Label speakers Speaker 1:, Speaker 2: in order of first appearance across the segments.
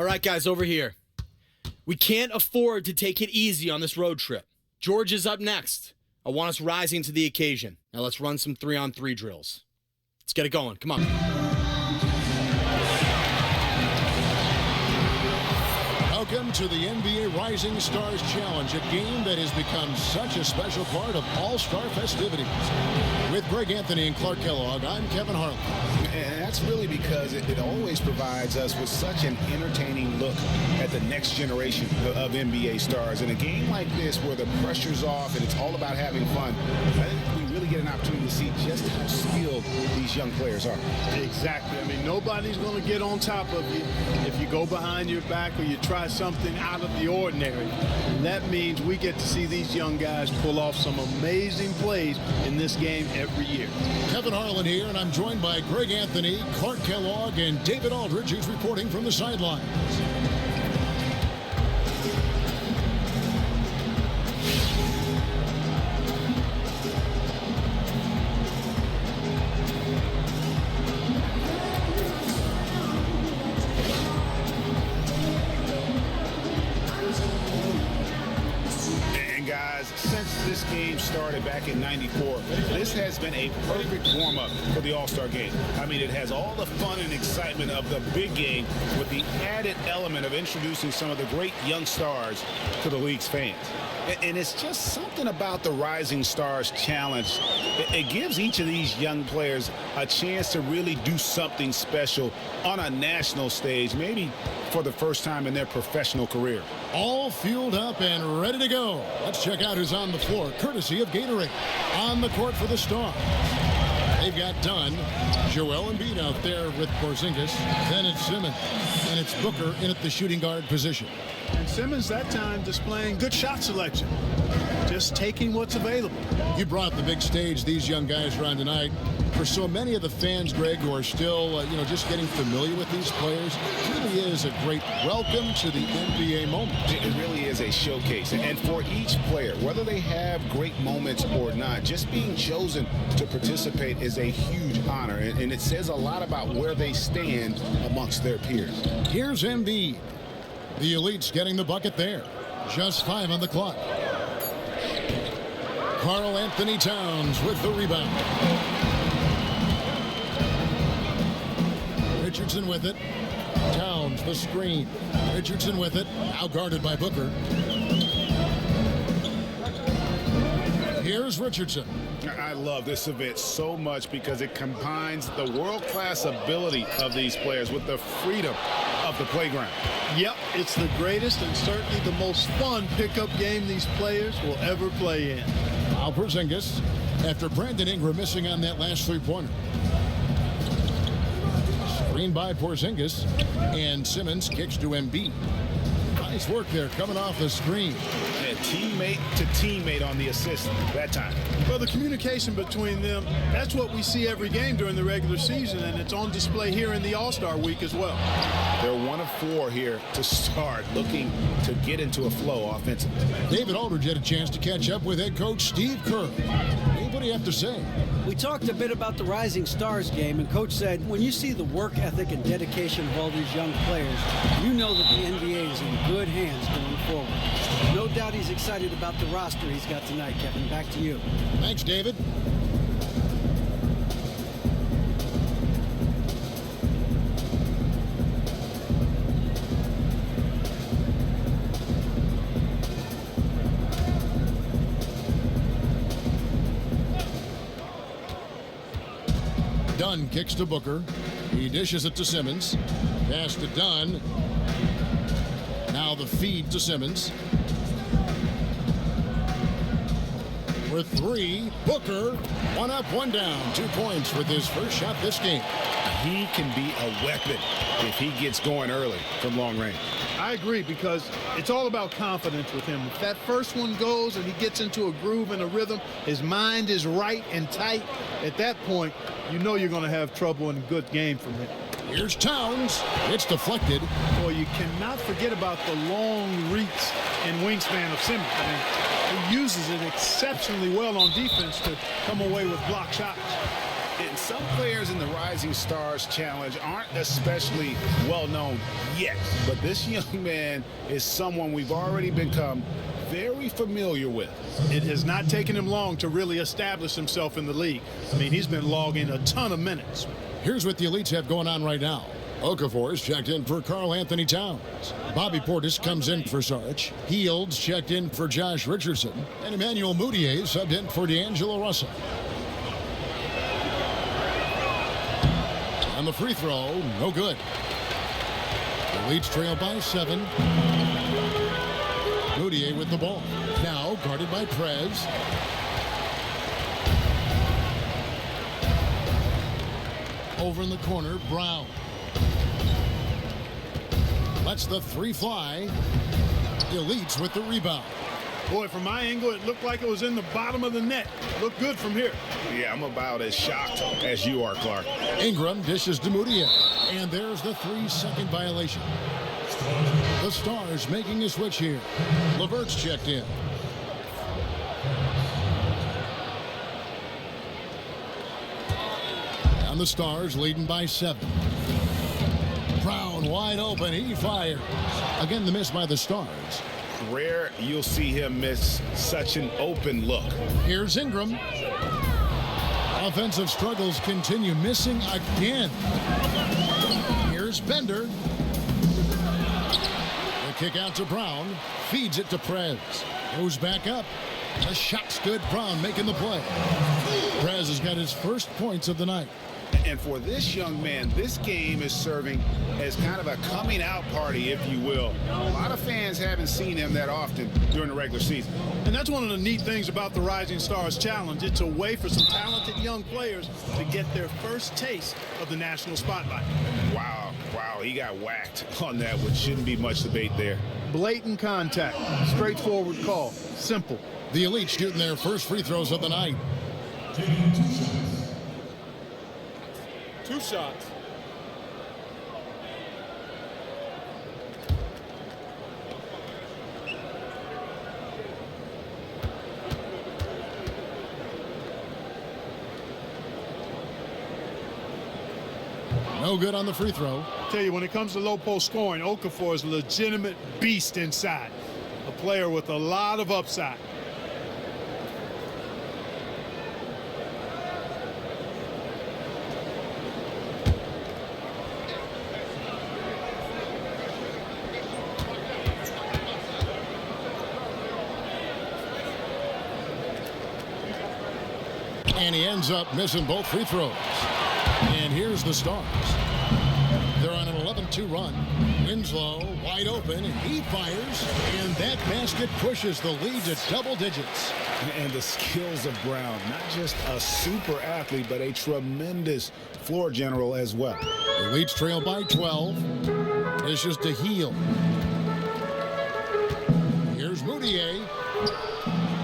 Speaker 1: right, guys, over here. We can't afford to take it easy on this road trip. George is up next. I want us rising to the occasion. Now let's run some 3-on-3 drills. Let's get it going. Come on.
Speaker 2: Welcome to the NBA Rising Stars Challenge, a game that has become such a special part of All-Star festivities. With Greg Anthony and Clark Kellogg, I'm Kevin Harlan.
Speaker 3: And that's really because it always provides us with such an entertaining look at the next generation of NBA stars. In a game like this where the pressure's off and it's all about having fun, I think we really get an opportunity to see just how skilled these young players are.
Speaker 4: Exactly. I mean, nobody's going to get on top of you if you go behind your back or you try something out of the ordinary. And that means we get to see these young guys pull off some amazing plays in this game every year.
Speaker 2: Kevin Harlan here, and I'm joined by Greg Anthony, Clark Kellogg, and David Aldridge, who's reporting from the sidelines.
Speaker 3: Since this game started back in '94, this has been a perfect warm-up for the All-Star game. I mean, it has all the fun and excitement of the big game with the added element of introducing some of the great young stars to the league's fans. And it's just something about the Rising Stars Challenge. It gives each of these young players a chance to really do something special on a national stage, maybe for the first time in their professional career.
Speaker 2: All fueled up and ready to go. Let's check out who's on the floor, courtesy of Gatorade. On the court for the Stars, they've got Dunn, Joel Embiid out there with Porzingis, then it's Simmons, and it's Booker in at the shooting guard position.
Speaker 4: And Simmons that time displaying good shot selection, just taking what's available.
Speaker 2: You brought the big stage these young guys are on tonight. For so many of the fans, Greg, who are still, just getting familiar with these players, it really is a great welcome to the NBA moment.
Speaker 3: It really is a showcase. And for each player, whether they have great moments or not, just being chosen to participate is a huge honor. And it says a lot about where they stand amongst their peers.
Speaker 2: Here's Embiid. The Elite's getting the bucket there. Just 5 on the clock. Karl Anthony Towns with the rebound. Richardson with it. Towns the screen. Richardson with it. Now guarded by Booker. Here's Richardson.
Speaker 3: I love this event so much because it combines the world-class ability of these players with the freedom of the playground.
Speaker 4: Yep, it's the greatest and certainly the most fun pickup game these players will ever play in.
Speaker 2: Now Porzingis after Brandon Ingram missing on that last three-pointer. Screen by Porzingis, and Simmons kicks to Embiid. Nice work there coming off the screen.
Speaker 3: Yeah, teammate to teammate on the assist that time.
Speaker 4: Well, the communication between them, that's what we see every game during the regular season, and it's on display here in the All-Star week as well.
Speaker 3: They're 1 of 4 here to start, looking to get into a flow offensively.
Speaker 2: David Aldridge had a chance to catch up with head coach Steve Kerr. What do you have to say?
Speaker 5: We talked a bit about the Rising Stars game, and Coach said, when you see the work ethic and dedication of all these young players, you know that the NBA is in good hands going forward. No doubt he's excited about the roster he's got tonight, Kevin. Back to you.
Speaker 2: Thanks, David. Dunn kicks to Booker. He dishes it to Simmons. Pass to Dunn. Now the feed to Simmons. For 3, Booker. 1 up, 1 down. 2 points with his first shot this game.
Speaker 3: He can be a weapon if he gets going early from long range.
Speaker 4: I agree, because it's all about confidence with him. If that first one goes and he gets into a groove and a rhythm, his mind is right and tight, at that point, you know you're going to have trouble in a good game from him.
Speaker 2: Here's Towns. It's deflected.
Speaker 4: Boy, you cannot forget about the long reach and wingspan of Simmons. I mean, he uses it exceptionally well on defense to come away with block shots.
Speaker 3: And some players in the Rising Stars Challenge aren't especially well known yet, but this young man is someone we've already become very familiar with.
Speaker 4: It has not taken him long to really establish himself in the league. I mean, he's been logging a ton of minutes.
Speaker 2: Here's what the elites have going on right now. Okafor's checked in for Karl Anthony Towns. Bobby Portis comes in for Sarch. Healds checked in for Josh Richardson. And Emmanuel Moutier subbed in for D'Angelo Russell. And the free throw, no good. The elites trail by 7. Moutier with the ball. Now guarded by Prez. Over in the corner, Brown. Lets the 3 fly. Elites with the rebound.
Speaker 4: Boy, from my angle, it looked like it was in the bottom of the net. Looked good from here.
Speaker 3: Yeah, I'm about as shocked as you are, Clark.
Speaker 2: Ingram dishes to Moutier. And there's the 3-second violation. The Stars making a switch here. LeVert's checked in. And the Stars leading by 7. Brown wide open. He fires. Again, the miss by the Stars.
Speaker 3: Rare you'll see him miss such an open look.
Speaker 2: Here's Ingram. Offensive struggles continue. Missing again. Here's Bender. The kick out to Brown. Feeds it to Prez. Goes back up. The shot's good. Brown making the play. Prez has got his first points of the night.
Speaker 3: And for this young man, this game is serving as kind of a coming out party, if you will. A lot of fans haven't seen him that often during the regular season.
Speaker 4: And that's one of the neat things about the Rising Stars Challenge. It's a way for some talented young players to get their first taste of the national spotlight.
Speaker 3: Wow, he got whacked on that, which shouldn't be much debate there.
Speaker 4: Blatant contact, straightforward call, simple.
Speaker 2: The Elite shooting their first free throws of the night.
Speaker 4: 2 shots.
Speaker 2: No good on the free throw.
Speaker 4: Tell you, when it comes to low post scoring, Okafor is a legitimate beast inside. A player with a lot of upside.
Speaker 2: And he ends up missing both free throws. And here's the Stars. They're on an 11-2 run. Winslow wide open. He fires. And that basket pushes the lead to double digits.
Speaker 3: And the skills of Brown, not just a super athlete, but a tremendous floor general as well.
Speaker 2: The Leeds trail by 12. It's just a heel. Here's Moutier.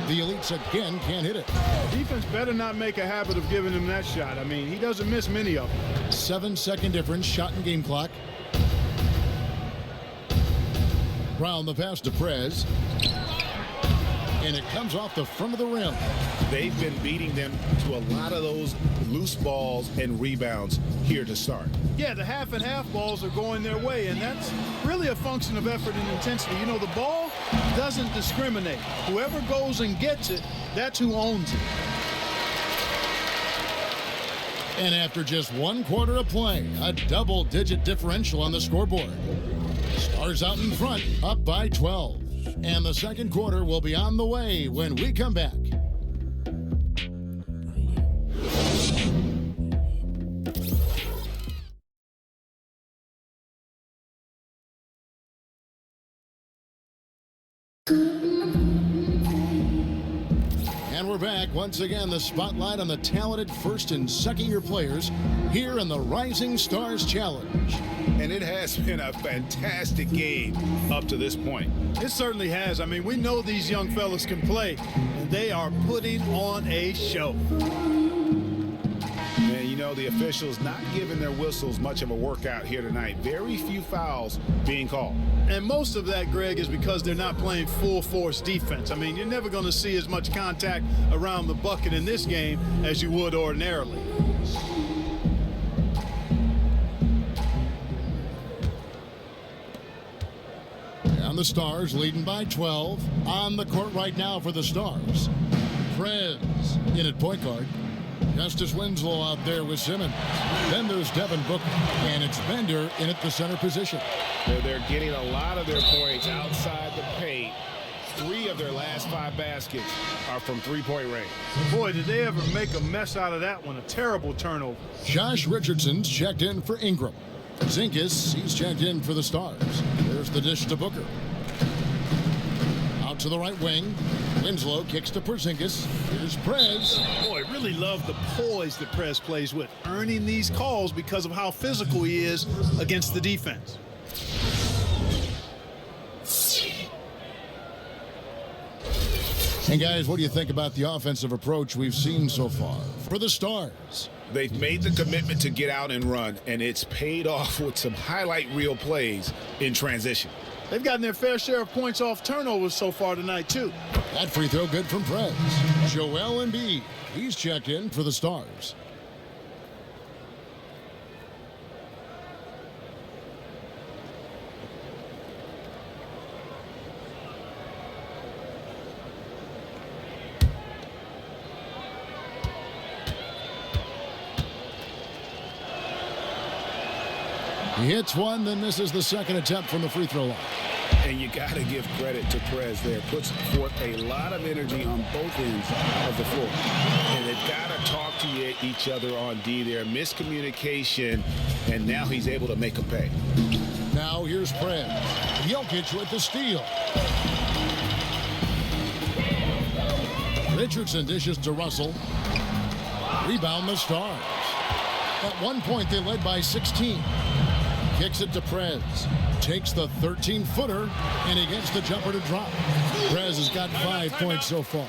Speaker 2: The Elites again can't hit it.
Speaker 4: Defense better not make a habit of giving him that shot. I mean, he doesn't miss many of them.
Speaker 2: 7-second difference, shot and game clock. Brown the pass to Prez. And it comes off the front of the rim.
Speaker 3: They've been beating them to a lot of those loose balls and rebounds here to start.
Speaker 4: Yeah, the half and half balls are going their way, and that's really a function of effort and intensity. You know, the ball doesn't discriminate. Whoever goes and gets it, that's who owns it.
Speaker 2: And after just 1 quarter of play, a double-digit differential on the scoreboard. Stars out in front, up by 12. And the second quarter will be on the way when we come back. And we're back. Once again, the spotlight on the talented first and second year players here in the Rising Stars Challenge.
Speaker 3: And it has been a fantastic game up to this point.
Speaker 4: It certainly has. I mean, we know these young fellas can play, and they are putting on a show.
Speaker 3: And you know, the officials not giving their whistles much of a workout here tonight. Very few fouls being called.
Speaker 4: And most of that, Greg, is because they're not playing full force defense. I mean, you're never going to see as much contact around the bucket in this game as you would ordinarily.
Speaker 2: the Stars, leading by 12. On the court right now for the Stars. Prez in at point guard. Justice Winslow out there with Simmons. Then there's Devin Booker, and it's Bender in at the center position.
Speaker 3: They're getting a lot of their points outside the paint. 3 of their last 5 baskets are from three-point range.
Speaker 4: Boy, did they ever make a mess out of that one. A terrible turnover.
Speaker 2: Josh Richardson's checked in for Ingram. Zinkis, he's checked in for the Stars. There's the dish to Booker. Out to the right wing. Winslow kicks to Porzingis. Here's Prez.
Speaker 4: Boy, really love the poise that Prez plays with, earning these calls because of how physical he is against the defense.
Speaker 2: And guys, what do you think about the offensive approach we've seen so far for the Stars?
Speaker 3: They've made the commitment to get out and run, and it's paid off with some highlight reel plays in transition.
Speaker 4: They've gotten their fair share of points off turnovers so far tonight, too.
Speaker 2: That free throw good from Prez. Joel Embiid, he's checked in for the Stars. He hits one, then misses the second attempt from the free throw line.
Speaker 3: And you got to give credit to Prez there. Puts forth a lot of energy on both ends of the floor. And they've got to talk to each other on D there. Miscommunication, and now he's able to make them pay.
Speaker 2: Now here's Prez. Jokic with the steal. Richardson dishes to Russell. Rebound the Stars. At one point, they led by 16. Kicks it to Prez. Takes the 13-footer, and he gets the jumper to drop. Prez has got 5 points so far.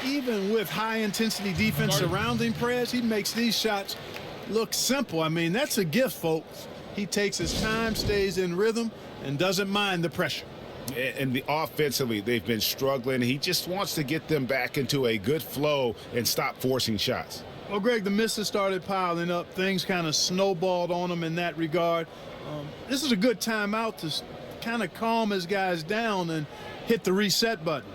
Speaker 4: Even with high-intensity defense surrounding Prez, he makes these shots look simple. I mean, that's a gift, folks. He takes his time, stays in rhythm, and doesn't mind the pressure.
Speaker 3: And offensively, they've been struggling. He just wants to get them back into a good flow and stop forcing shots.
Speaker 4: Well, Greg, the misses started piling up. Things kind of snowballed on him in that regard. This is a good timeout to kind of calm his guys down and hit the reset button.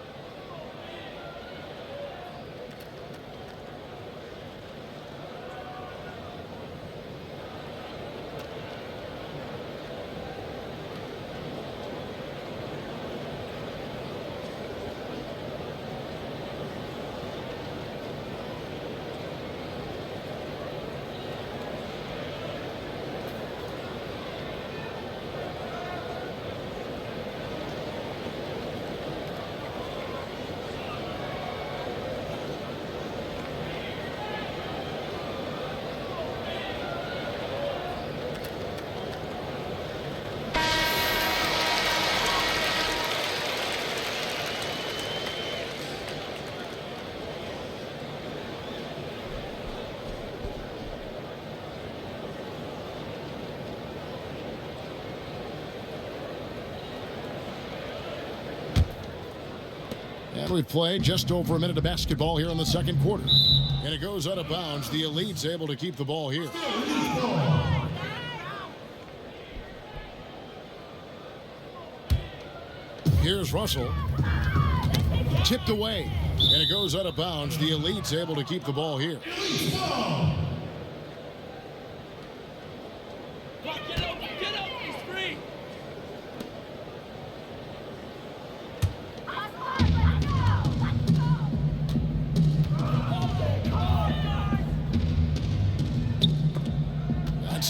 Speaker 2: And we've played just over a minute of basketball here in the second quarter. And it goes out of bounds. The Elite's able to keep the ball here. Here's Russell. Tipped away. And it goes out of bounds. The Elite's able to keep the ball here.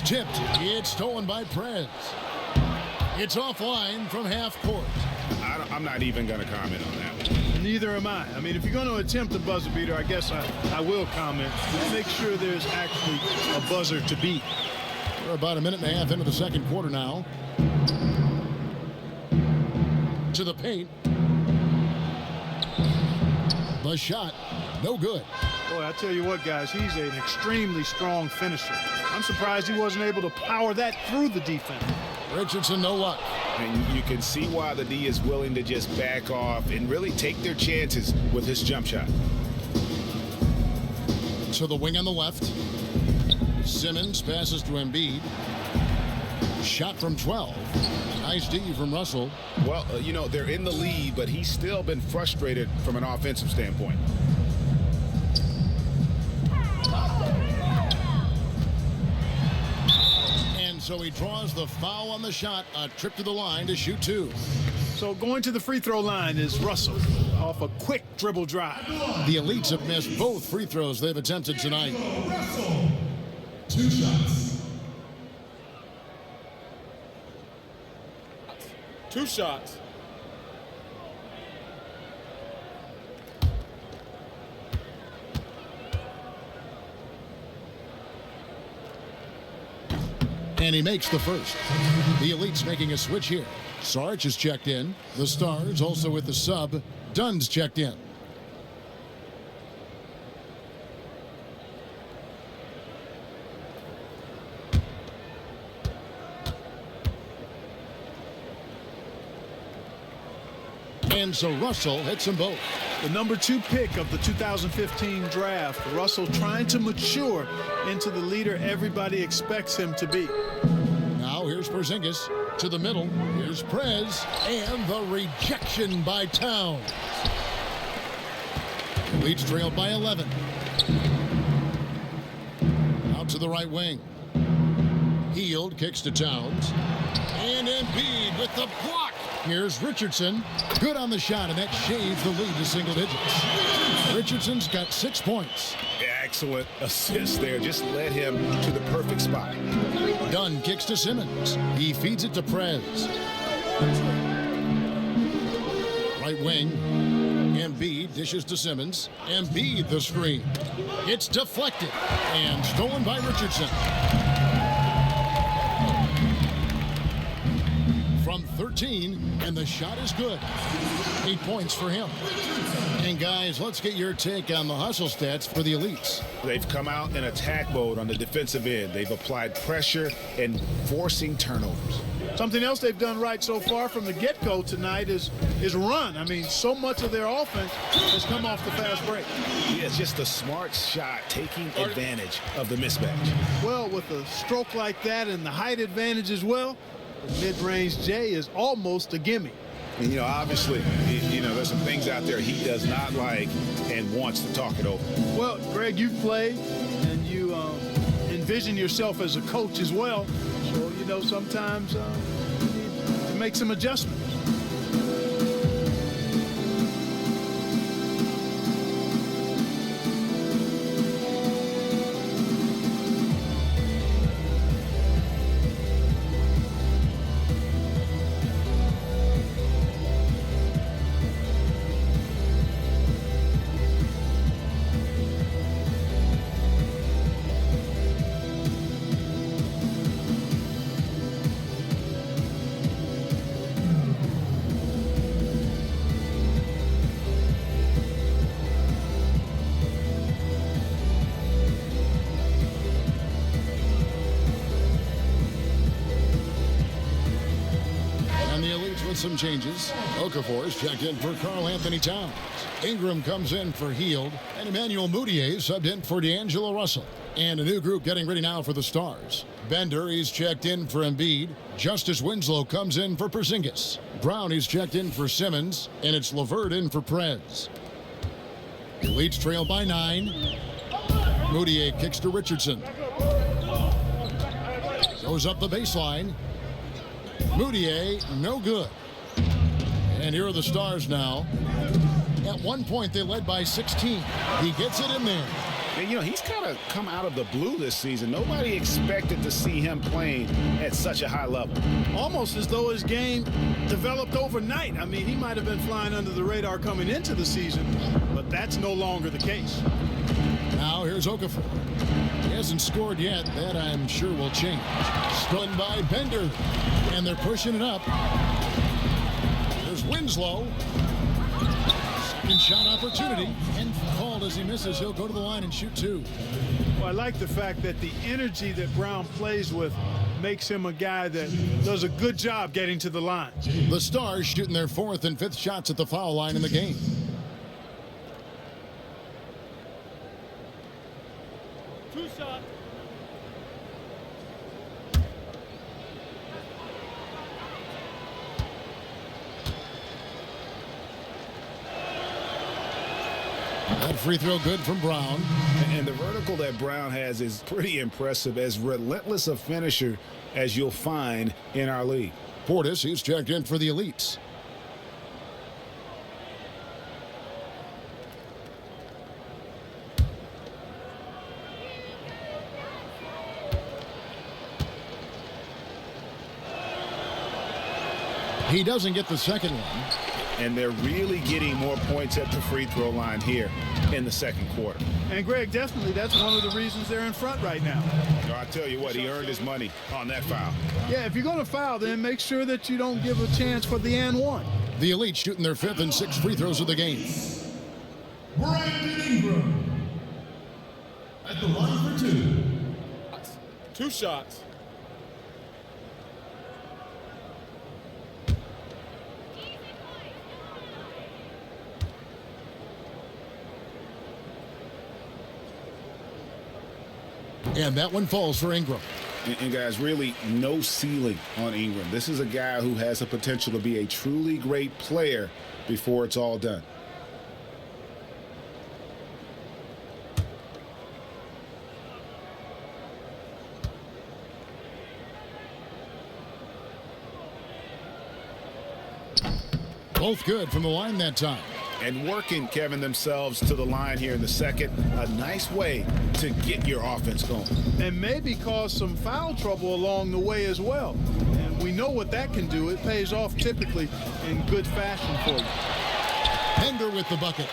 Speaker 2: Tipped. It's stolen by Prez. It's offline from half court.
Speaker 3: I'm not even going to comment on that one.
Speaker 4: Neither am I. I mean, if you're going to attempt a buzzer beater, I guess I will comment. Make sure there's actually a buzzer to beat.
Speaker 2: We're about a minute and a half into the second quarter now. To the paint. The shot, no good.
Speaker 4: Boy, I tell you what, guys, he's an extremely strong finisher. I'm surprised he wasn't able to power that through the defense.
Speaker 2: Richardson, no luck.
Speaker 3: And you can see why the D is willing to just back off and really take their chances with his jump shot.
Speaker 2: To the wing on the left. Simmons passes to Embiid. Shot from 12. Nice D from Russell.
Speaker 3: Well, you know, they're in the lead, but he's still been frustrated from an offensive standpoint.
Speaker 2: And so he draws the foul on the shot. A trip to the line to shoot 2.
Speaker 4: So going to the free throw line is Russell off a quick dribble drive.
Speaker 2: The Elites have missed both free throws they've attempted tonight.
Speaker 6: Russell, 2 shots.
Speaker 1: 2 shots.
Speaker 2: And he makes the first. The Elites making a switch here. Sarge is checked in. The Stars also with the sub. Dunn's checked in. And so Russell hits them both.
Speaker 4: The number 2 pick of the 2015 draft, Russell trying to mature into the leader everybody expects him to be.
Speaker 2: Now here's Porzingis to the middle. Here's Prez, and the rejection by Towns. Leeds trailed by 11. Out to the right wing. Hield kicks to Towns. And Embiid with the block. Here's Richardson. Good on the shot, and that shaves the lead to single digits. Richardson's got 6 points.
Speaker 3: Excellent assist there. Just led him to the perfect spot.
Speaker 2: Dunn kicks to Simmons. He feeds it to Prez. Right wing. Embiid dishes to Simmons. Embiid the screen. It's deflected and stolen by Richardson. From 13, and the shot is good. 8 points for him. And guys, let's get your take on the hustle stats for the Elites.
Speaker 3: They've come out in attack mode on the defensive end. They've applied pressure and forcing turnovers.
Speaker 4: Something else they've done right so far from the get-go tonight is run. I mean, so much of their offense has come off the fast break.
Speaker 3: Yeah, it's just a smart shot, taking advantage of the mismatch.
Speaker 4: Well, with a stroke like that and the height advantage as well, the mid-range J is almost a gimme.
Speaker 3: And, you know, obviously, you know, there's some things out there he does not like and wants to talk it over.
Speaker 4: Well, Greg, you've played and you envision yourself as a coach as well. So, you know, sometimes you need to make some adjustments.
Speaker 2: Some changes. Okafor is checked in for Karl Anthony Towns. Ingram comes in for Hield, and Emmanuel Mudiay subbed in for D'Angelo Russell. And a new group getting ready now for the Stars. Bender is checked in for Embiid. Justice Winslow comes in for Porzingis. Brown is checked in for Simmons, and it's LeVert in for Prez. Elites trail by 9. Mudiay kicks to Richardson. Goes up the baseline. Mudiay, no good. And here are the Stars now. At one point, they led by 16. He gets it in there.
Speaker 3: And, you know, he's kind of come out of the blue this season. Nobody expected to see him playing at such a high level.
Speaker 4: Almost as though his game developed overnight. I mean, he might have been flying under the radar coming into the season, but that's no longer the case.
Speaker 2: Now here's Okafor. He hasn't scored yet. That, I'm sure, will change. Spun by Bender, and they're pushing it up. There's Winslow. Second shot opportunity, and called as he misses. He'll go to the line and shoot 2.
Speaker 4: Well, I like the fact that the energy that Brown plays with makes him a guy that does a good job getting to the line.
Speaker 2: The Stars shooting their 4th and 5th shots at the foul line in the game. That free throw good from Brown.
Speaker 3: And the vertical that Brown has is pretty impressive, as relentless a finisher as you'll find in our league.
Speaker 2: Portis, he's checked in for the Elites. He doesn't get the second one.
Speaker 3: And they're really getting more points at the free throw line here in the second quarter.
Speaker 4: And, Greg, definitely that's one of the reasons they're in front right now.
Speaker 3: I tell you what, he earned his money on that foul.
Speaker 4: Yeah, if you're going to foul, then make sure that you don't give a chance for the and one.
Speaker 2: The Elite shooting their 5th and 6th free throws of the game.
Speaker 6: Brandon Ingram at the line for 2.
Speaker 1: 2 shots.
Speaker 2: And that one falls for Ingram.
Speaker 3: And guys, really no ceiling on Ingram. This is a guy who has the potential to be a truly great player before it's all done.
Speaker 2: Both good from the line that time.
Speaker 3: And working, Kevin, themselves to the line here in the second. A nice way to get your offense going.
Speaker 4: And maybe cause some foul trouble along the way as well. And we know what that can do. It pays off typically in good fashion for you.
Speaker 2: Bender with the bucket.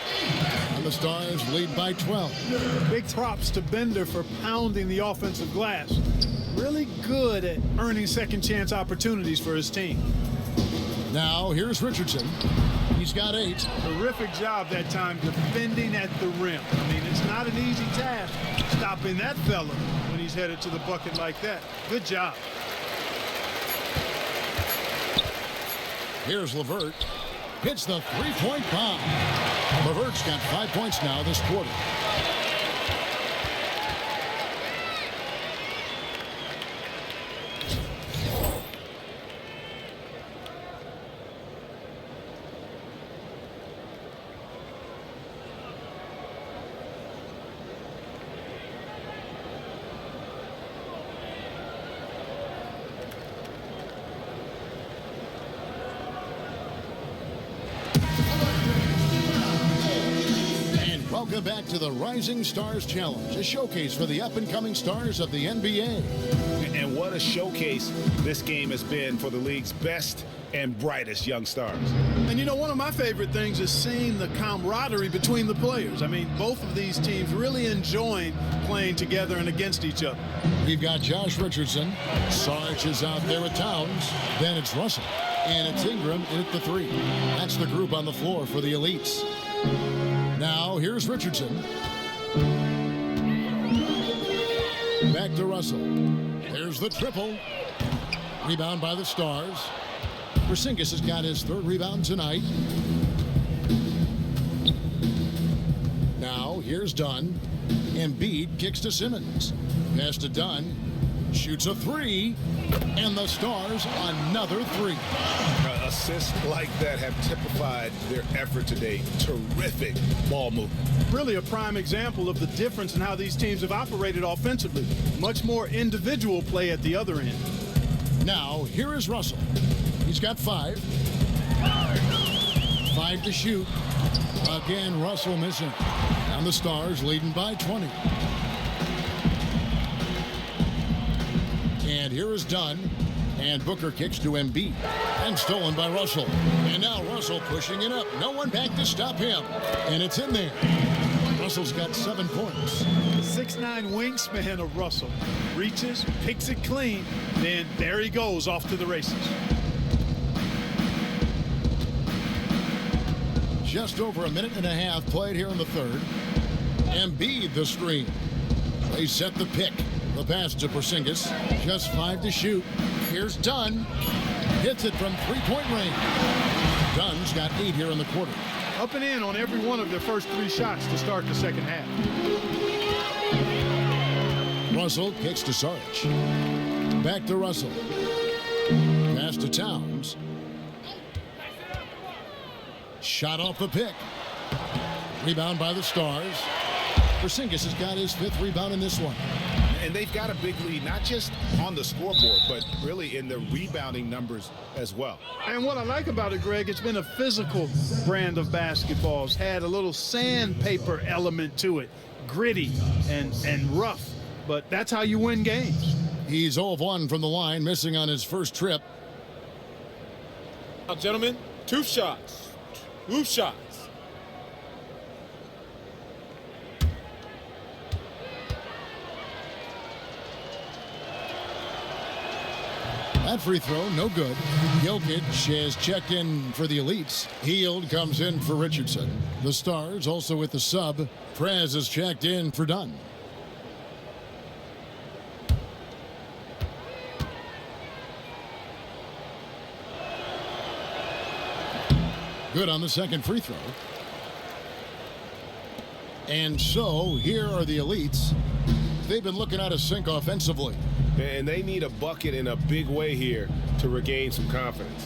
Speaker 2: And the Stars lead by 12.
Speaker 4: Big props to Bender for pounding the offensive glass. Really good at earning second chance opportunities for his team.
Speaker 2: Now here's Richardson. He's got 8.
Speaker 4: Terrific job that time defending at the rim. I mean, it's not an easy task stopping that fella when he's headed to the bucket like that. Good job.
Speaker 2: Here's LeVert. Hits the three-point bomb. LeVert's got 5 points now this quarter. Welcome back to the Rising Stars Challenge, a showcase for the up-and-coming stars of the NBA.
Speaker 3: And what a showcase this game has been for the league's best and brightest young stars.
Speaker 4: And you know, one of my favorite things is seeing the camaraderie between the players. I mean, both of these teams really enjoying playing together and against each other.
Speaker 2: We've got Josh Richardson. Sarge is out there with Towns. Then it's Russell. And it's Ingram in at the 3. That's the group on the floor for the Elites. Now, here's Richardson. Back to Russell. There's the triple. Rebound by the Stars. Porzingis has got his 3rd rebound tonight. Now, here's Dunn. Embiid kicks to Simmons. Pass to Dunn. Shoots a 3. And the Stars another 3.
Speaker 3: Assists like that have typified their effort today. Terrific ball movement.
Speaker 4: Really a prime example of the difference in how these teams have operated offensively. Much more individual play at the other end.
Speaker 2: Now, here is Russell. He's got 5. 5 to shoot. Again, Russell missing. And the Stars leading by 20. And here is Dunn. And Booker kicks to Embiid. And stolen by Russell. And now Russell pushing it up. No one back to stop him. And it's in there. Russell's got 7 points.
Speaker 4: 6'9" wingspan of Russell. Reaches, picks it clean, then there he goes off to the races.
Speaker 2: Just over a minute and a half played here in the 3rd. Embiid the screen. They set the pick. The pass to Porzingis. Just 5 to shoot. Here's Dunn. Hits it from 3-point range. Dunn's got 8 here in the quarter.
Speaker 4: Up and in on every one of their first 3 shots to start the second half.
Speaker 2: Russell kicks to Sarge. Back to Russell. Pass to Towns. Shot off the pick. Rebound by the Stars. Porzingis has got his 5th rebound in this one.
Speaker 3: And they've got a big lead, not just on the scoreboard, but really in the rebounding numbers as well.
Speaker 4: And what I like about it, Greg, it's been a physical brand of basketball. It's had a little sandpaper element to it, gritty and rough, but that's how you win games.
Speaker 2: He's 0 of 1 from the line, missing on his first trip.
Speaker 7: Now, gentlemen, 2 shots. 2 shots.
Speaker 2: That free throw, no good. Jokic has checked in for the Elites. Hield comes in for Richardson. The Stars also with the sub. Prez is checked in for Dunn. Good on the second free throw. And so here are the Elites. They've been looking out of sync offensively.
Speaker 8: And they need a bucket in a big way here to regain some confidence.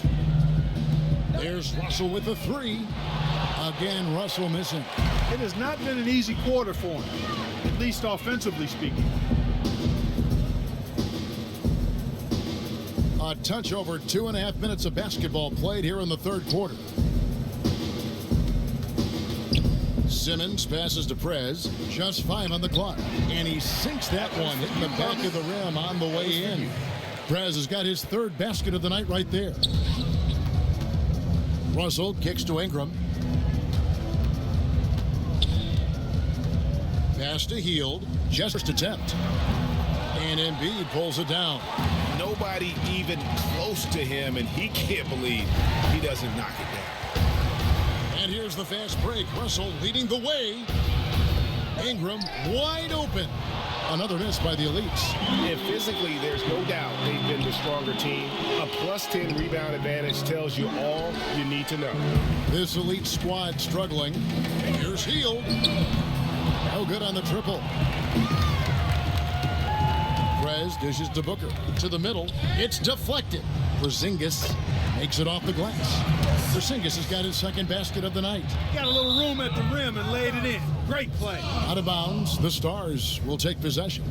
Speaker 2: There's Russell with the 3. Again, Russell missing.
Speaker 4: It has not been an easy quarter for him, at least offensively speaking.
Speaker 2: A touch over 2.5 minutes of basketball played here in the third quarter. Simmons passes to Prez, just 5 on the clock, and he sinks that one, hitting the back of the rim on the way in. Prez has got his 3rd basket of the night right there. Russell kicks to Ingram. Pass to Hield, just first attempt. And Embiid pulls it down.
Speaker 3: Nobody even close to him, and he can't believe he doesn't knock it down.
Speaker 2: And here's the fast break. Russell leading the way. Ingram wide open. Another miss by the Elites.
Speaker 8: And physically, there's no doubt they've been the stronger team. A +10 rebound advantage tells you all you need to know.
Speaker 2: This Elite squad struggling. Here's Hield. No good on the triple. Prez dishes to Booker. To the middle. It's deflected. Porzingis makes it off the glass. Porzingis has got his 2nd basket of the night.
Speaker 4: Got a little room at the rim and laid it in. Great play.
Speaker 2: Out of bounds, the Stars will take possession.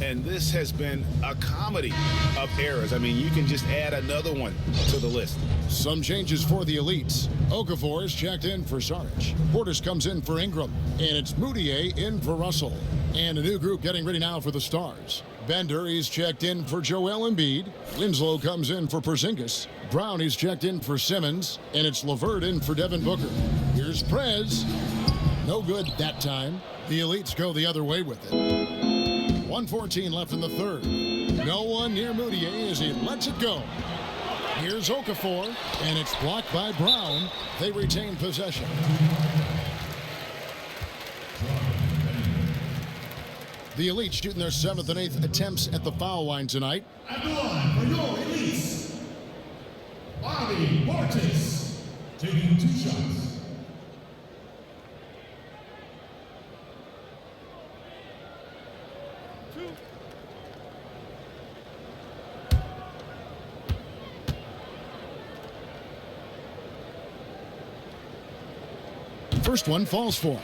Speaker 3: And this has been a comedy of errors. I mean, you can just add another one to the list.
Speaker 2: Some changes for the Elites. Okafor is checked in for Saric. Portis comes in for Ingram. And it's Moutier in for Russell. And a new group getting ready now for the Stars. Bender, he's checked in for Joel Embiid. Winslow comes in for Porzingis. Brown, he's checked in for Simmons. And it's LeVert in for Devin Booker. Here's Prez. No good that time. The Elites go the other way with it. 1:14 left in the third. No one near Moutier as he lets it go. Here's Okafor, and it's blocked by Brown. They retain possession. The Elites shooting their 7th and 8th attempts at the foul line tonight.
Speaker 6: At the line for your Elites, Bobby Portis, taking 2 shots.
Speaker 2: First one falls for him.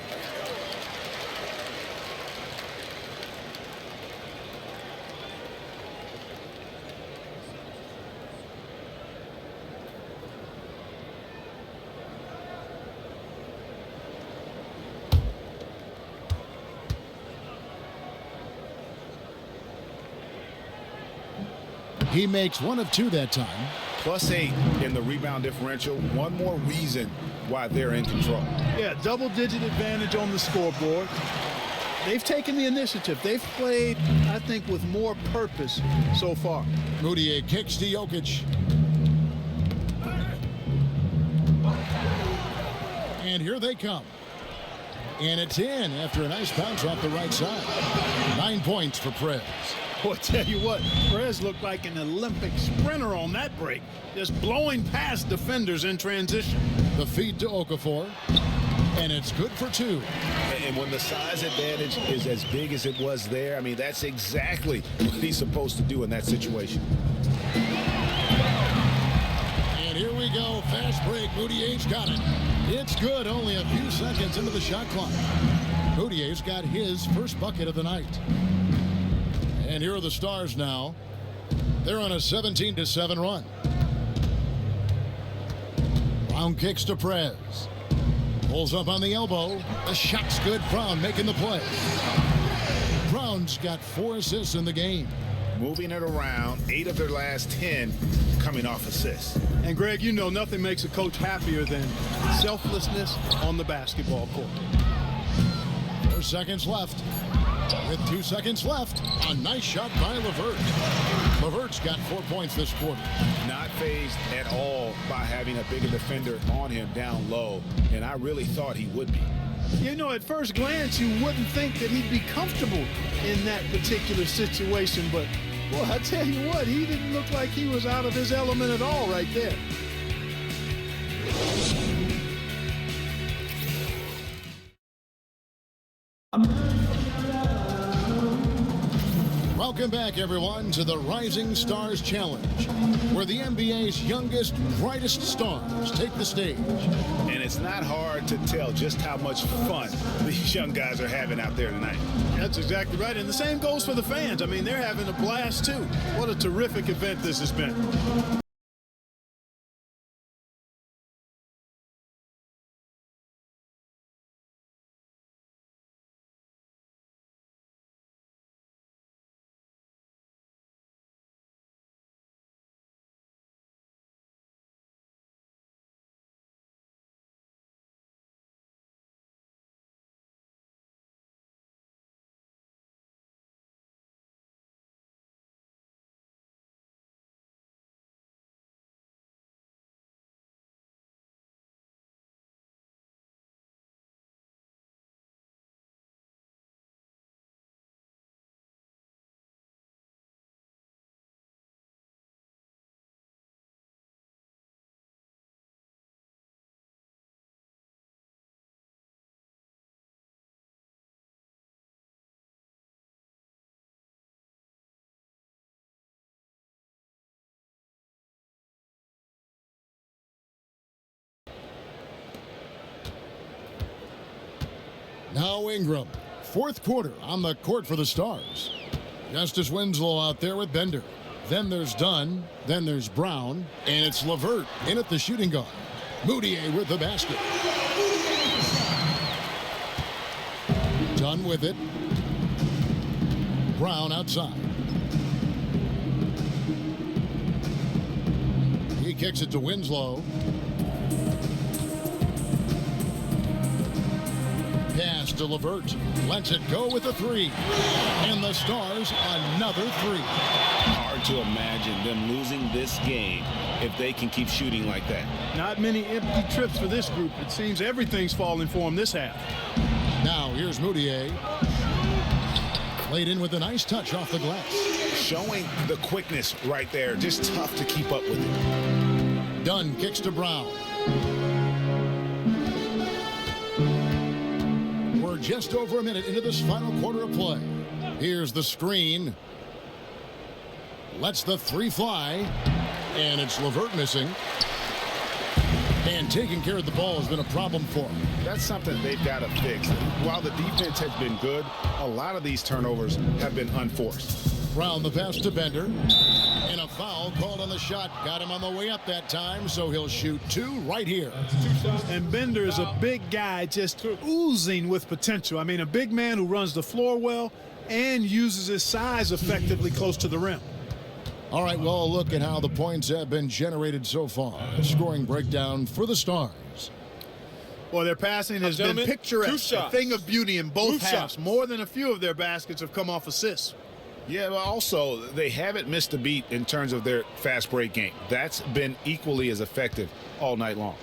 Speaker 2: He makes 1 of 2 that time.
Speaker 3: +8 in the rebound differential. One more reason why they're in control.
Speaker 4: Yeah, double-digit advantage on the scoreboard. They've taken the initiative. They've played, I think, with more purpose so far.
Speaker 2: Moutier kicks to Jokic. And here they come. And it's in after a nice bounce off the right side. 9 points for Prez.
Speaker 4: Boy, I tell you what, Perez looked like an Olympic sprinter on that break, just blowing past defenders in transition.
Speaker 2: The feed to Okafor, and it's good for 2.
Speaker 3: And when the size advantage is as big as it was there, I mean, that's exactly what he's supposed to do in that situation.
Speaker 2: And here we we go. Fast break. Moutier's got it. It's good. Only a few seconds into the shot clock. Moutier's got his first bucket of the night. And here are the Stars now. They're on a 17-7 run. Brown kicks to Prez. Pulls up on the elbow. The shot's good. Brown making the play. Brown's got 4 assists in the game.
Speaker 3: Moving it around, 8 of their last 10 coming off assists.
Speaker 4: And Greg, you know nothing makes a coach happier than selflessness on the basketball court.
Speaker 2: 4 seconds left. With 2 seconds left, a nice shot by LeVert. LeVert's got 4 points this quarter.
Speaker 3: Not fazed at all by having a bigger defender on him down low, and I really thought he would be.
Speaker 4: You know, at first glance, you wouldn't think that he'd be comfortable in that particular situation, but, boy, I tell you what, he didn't look like he was out of his element at all right there.
Speaker 2: Welcome back, everyone, to the Rising Stars Challenge, where the NBA's youngest, brightest stars take the stage.
Speaker 3: And it's not hard to tell just how much fun these young guys are having out there tonight.
Speaker 4: That's exactly right, and the same goes for the fans. I mean, they're having a blast, too. What a terrific event this has been.
Speaker 2: Now Ingram, 4th quarter on the court for the Stars. Justice Winslow out there with Bender. Then there's Dunn. Then there's Brown. And it's LeVert in at the shooting guard. Moutier with the basket. Dunn with it. Brown outside. He kicks it to Winslow. Pass to LeVert. Lets it go with a 3. And the Stars another 3.
Speaker 3: Hard to imagine them losing this game if they can keep shooting like that.
Speaker 4: Not many empty trips for this group. It seems everything's falling for them this half.
Speaker 2: Now here's Moutier. Played in with a nice touch off the glass.
Speaker 3: Showing the quickness right there. Just tough to keep up with it.
Speaker 2: Dunn kicks to Brown. We're just over a minute into this final quarter of play. Here's the screen. Lets the 3 fly. And it's LeVert missing. And taking care of the ball has been a problem for him.
Speaker 3: That's something they've got to fix. While the defense has been good, a lot of these turnovers have been unforced.
Speaker 2: Brown the pass to Bender. And a foul called on the shot. Got him on the way up that time, so he'll shoot 2 right here.
Speaker 4: And Bender is a big guy just oozing with potential. I mean, a big man who runs the floor well and uses his size effectively close to the rim.
Speaker 2: All right, well, look at how the points have been generated so far. Scoring breakdown for the Stars.
Speaker 4: Well, their passing has been picturesque, a thing of beauty in both halves. More than a few of their baskets have come off assists.
Speaker 3: Yeah, but also, they haven't missed a beat in terms of their fast break game. That's been equally as effective all night long.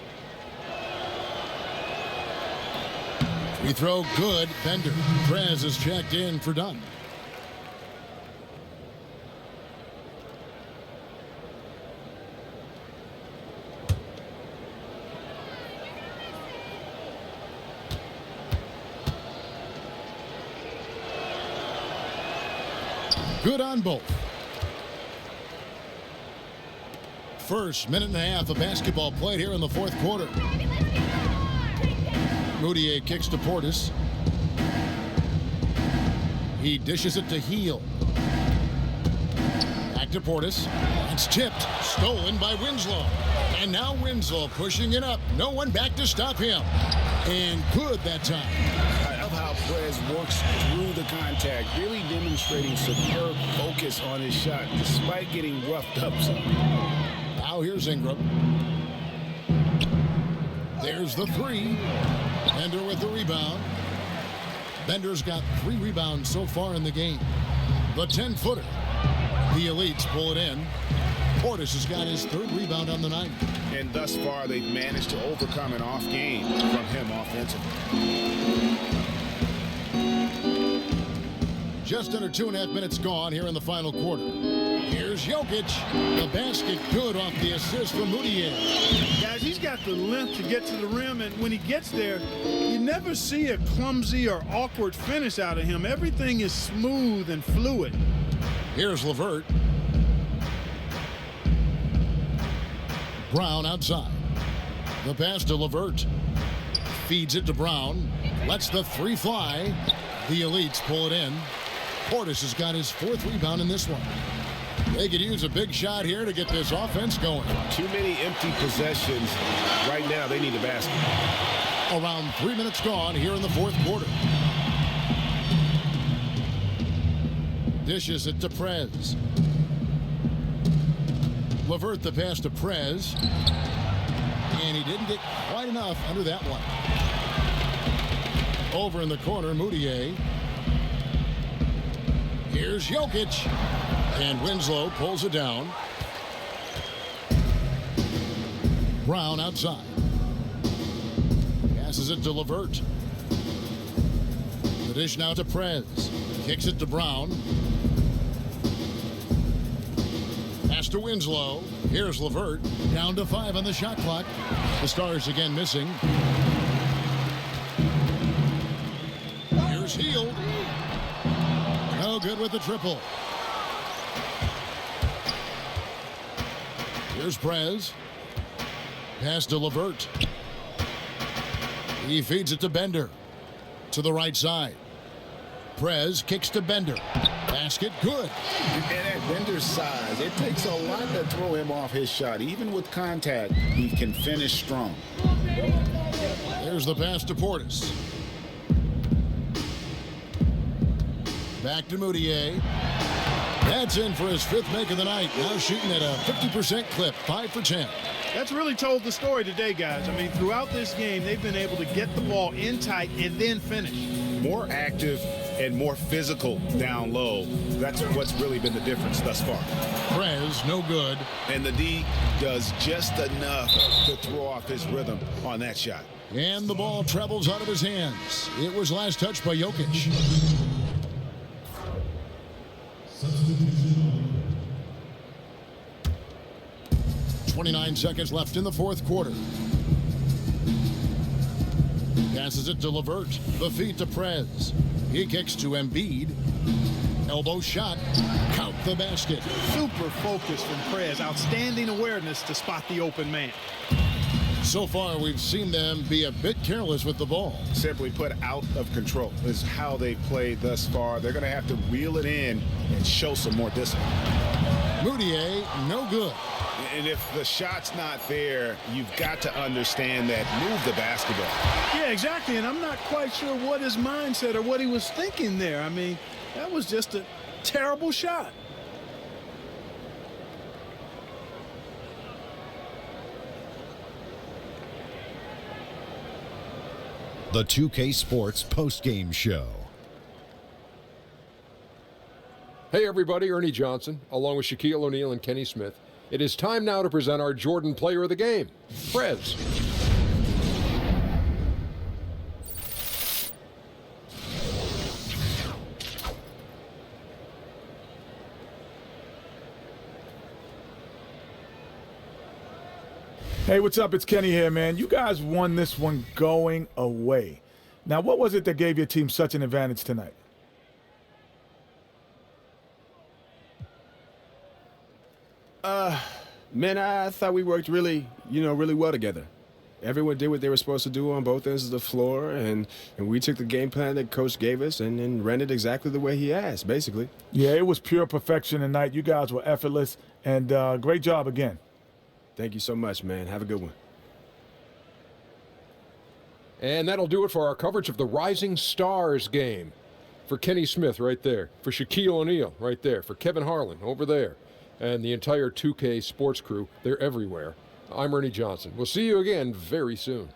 Speaker 2: Free throw good. Bender. Prez is checked in for Dunn. Good on both. first minute and a half of basketball played here in the fourth quarter. Moutier kicks to Portis. He dishes it to Heel. Back to Portis. It's tipped. Stolen by Winslow. And now Winslow pushing it up. No one back to stop him. And good that time.
Speaker 3: I love how Perez works through the contact, really demonstrating superb focus on his shot despite getting roughed up some.
Speaker 2: Now here's Ingram. There's the three. Bender with the rebound. Bender's got 3 rebounds so far in the game. The 10-footer. The Elites pull it in. Portis has got his 3rd rebound on the night.
Speaker 3: And thus far, they've managed to overcome an off game from him offensively.
Speaker 2: Just under 2.5 minutes gone here in the final quarter. Here's Jokic. The basket good off the assist from Moutier.
Speaker 4: Guys, he's got the length to get to the rim, and when he gets there, you never see a clumsy or awkward finish out of him. Everything is smooth and fluid.
Speaker 2: Here's LeVert. Brown outside. The pass to LeVert. Feeds it to Brown. Lets the 3 fly. The Elites pull it in. Portis has got his 4th rebound in this one. They could use a big shot here to get this offense going.
Speaker 3: Too many empty possessions. Right now, they need a basket.
Speaker 2: Around 3 minutes gone here in the fourth quarter. Dishes it to Prez. LeVert the pass to Prez. And he didn't get quite enough under that one. Over in the corner, Moutier. Here's Jokic. And Winslow pulls it down. Brown outside. Passes it to LeVert. The dish now to Prez. Kicks it to Brown. Pass to Winslow. Here's LeVert. Down to 5 on the shot clock. The Stars again missing. Here's Heel. No good with the triple. Here's Prez. Pass to LeVert. He feeds it to Bender. To the right side. Prez kicks to Bender. Basket good.
Speaker 3: And at Bender's size, it takes a lot to throw him off his shot. Even with contact, he can finish strong.
Speaker 2: There's the pass to Portis. Back to Moutier. That's in for his 5th make of the night. Now shooting at a 50% clip, 5 for 10.
Speaker 4: That's really told the story today, guys. I mean, throughout this game, they've been able to get the ball in tight and then finish.
Speaker 3: More active and more physical down low. That's what's really been the difference thus far.
Speaker 2: Prez, no good.
Speaker 3: And the D does just enough to throw off his rhythm on that shot.
Speaker 2: And the ball travels out of his hands. It was last touched by Jokic. 29 seconds left in the fourth quarter. Passes it to LeVert. The feed to Prez. He kicks to Embiid. Elbow shot. Count the basket.
Speaker 4: Super focus from Prez. Outstanding awareness to spot the open man.
Speaker 2: So far, we've seen them be a bit careless with the ball.
Speaker 3: Simply put, out of control is how they've played thus far. They're going to have to reel it in and show some more discipline.
Speaker 2: Moutier, no good.
Speaker 3: And if the shot's not there, you've got to understand that. Move the basketball.
Speaker 4: Yeah, exactly. And I'm not quite sure what his mindset or what he was thinking there. I mean, that was just a terrible shot.
Speaker 9: The 2K Sports postgame show.
Speaker 10: Hey everybody, Ernie Johnson, along with Shaquille O'Neal and Kenny Smith. It is time now to present our Jordan Player of the Game, Prez.
Speaker 11: Hey, what's up? It's Kenny here, man. You guys won this one going away. Now, what was it that gave your team such an advantage tonight?
Speaker 7: Man, I thought we worked really well together. Everyone did what they were supposed to do on both ends of the floor, and we took the game plan that Coach gave us and ran it exactly the way he asked, basically.
Speaker 11: Yeah, it was pure perfection tonight. You guys were effortless, and great job again.
Speaker 7: Thank you so much, man. Have a good one.
Speaker 10: And that'll do it for our coverage of the Rising Stars game. For Kenny Smith right there, for Shaquille O'Neal right there, for Kevin Harlan over there, and the entire 2K sports crew, they're everywhere. I'm Ernie Johnson. We'll see you again very soon.